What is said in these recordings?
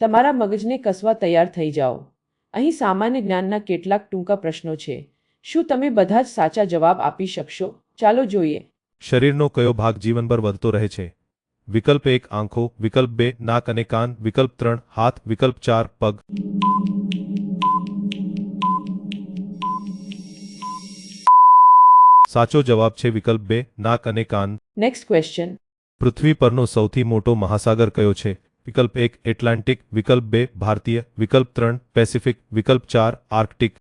તમારા મગજને કસવા તૈયાર થઈ જાઓ. અહીં સામાન્ય જ્ઞાનના કેટલાક ટૂંકા પ્રશ્નો છે. શું તમે બધા જ સાચા જવાબ આપી શકશો? ચાલો જોઈએ. શરીરનો કયો ભાગ જીવનભર વધતો રહે છે? વિકલ્પ 1 આંખો, વિકલ્પ 2 નાક અને કાન, વિકલ્પ 3 હાથ, વિકલ્પ 4 પગ. સાચો જવાબ છે વિકલ્પ 2 નાક અને કાન. Next question. પૃથ્વી પરનો સૌથી મોટો મહાસાગર કયો છે? વિકલ્પ 1 એટલાન્ટિક, વિકલ્પ 2 ભારતીય, વિકલ્પ 3 પેસિફિક, વિકલ્પ 4 આર્કટિક.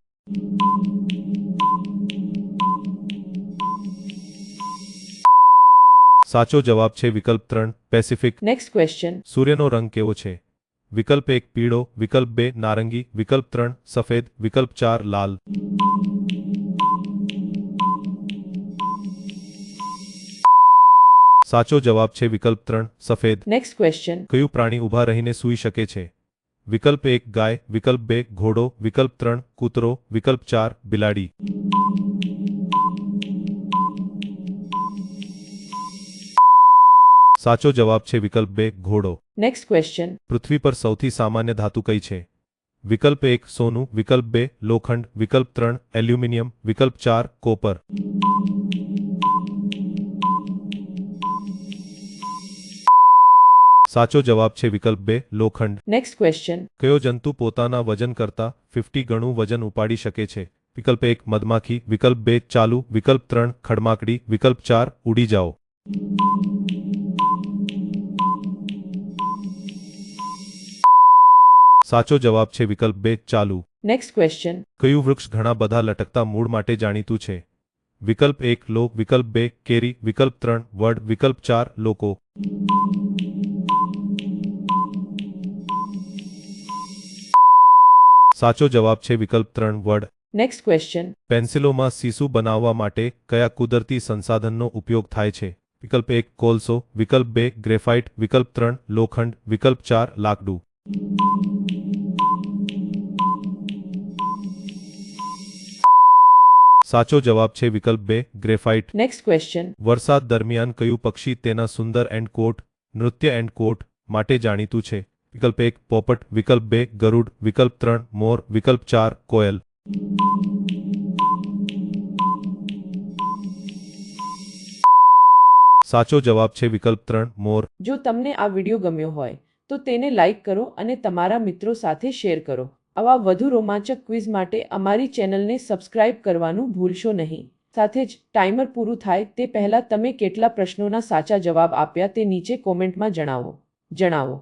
સાચો જવાબ છે વિકલ્પ 3 પેસિફિક. Next question. સૂર્યનો રંગ કેવો છે? વિકલ્પ 1 પીળો, વિકલ્પ 2 નારંગી, વિકલ્પ 3 સફેદ, વિકલ્પ 4 લાલ. સાચો જવાબ છે વિકલ્પ 3 સફેદ. Next question. કયું પ્રાણી ઊભા રહીને સૂઈ શકે છે? વિકલ્પ 1 ગાય, વિકલ્પ 2 ઘોડો, વિકલ્પ 3 કૂતરો, વિકલ્પ 4 બિલાડી. સાચો જવાબ છે વિકલ્પ 2 ઘોડો. Next question. પૃથ્વી પર સૌથી સામાન્ય ધાતુ કઈ છે? વિકલ્પ 1 સોનું, વિકલ્પ 2 લોખંડ, વિકલ્પ 3 એલ્યુમિનિયમ, વિકલ્પ 4 કોપર. સાચો જવાબ છે વિકલ્પ 2 લોખંડ. Next question. કયો જંતુ પોતાના વજન કરતાં 50 ગણું વજન ઉપાડી શકે છે? વિકલ્પ 1 મધમાખી, વિકલ્પ 2 ચાલુ, વિકલ્પ 3 ખડમાકડી, વિકલ્પ 4 ઉડી જાઓ. સાચો જવાબ છે વિકલ્પ 2 ચાલુ. Next question. કયું વૃક્ષ ઘણા બધા લટકતા મૂળ માટે જાણીતું છે? વિકલ્પ 1 લો, વિકલ્પ 2 કેરી, વિકલ્પ 3 વડ, વિકલ્પ 4 લોકો. સાચો જવાબ છે વિકલ્પ 3 વડ. Next question. પેન્સિલોમાં સીસું બનાવવા માટે કયા કુદરતી સંસાધનનો ઉપયોગ થાય છે? વિકલ્પ 1 કોલસો, વિકલ્પ 2 ગ્રેફાઇટ, વિકલ્પ 3 લોખંડ, વિકલ્પ 4 લાકડું. સાચો જવાબ છે વિકલ્પ 2 ગ્રેફાઇટ. Next question. વરસાદ દરમિયાન કયું પક્ષી તેના સુંદર એન્ડ કોટ નૃત્ય એન્ડ કોટ માટે જાણીતું છે? વિકલ્પ 1 પોપટ, વિકલ્પ 2 ગરુડ, વિકલ્પ 3 મોર, વિકલ્પ 4 કોયલ. સાચો જવાબ છે વિકલ્પ 3 મોર. જો તમને આ વિડિયો ગમ્યો હોય તો તેને લાઈક કરો અને તમારા મિત્રો સાથે શેર કરો. આવા વધુ રોમાંચક ક્વિઝ માટે અમારી ચેનલને સબસ્ક્રાઇબ કરવાનું ભૂલશો નહીં. સાથે જ ટાઈમર પૂરું થાય તે પહેલાં તમે કેટલા પ્રશ્નોના સાચા જવાબ આપ્યા તે નીચે કોમેન્ટમાં જણાવો.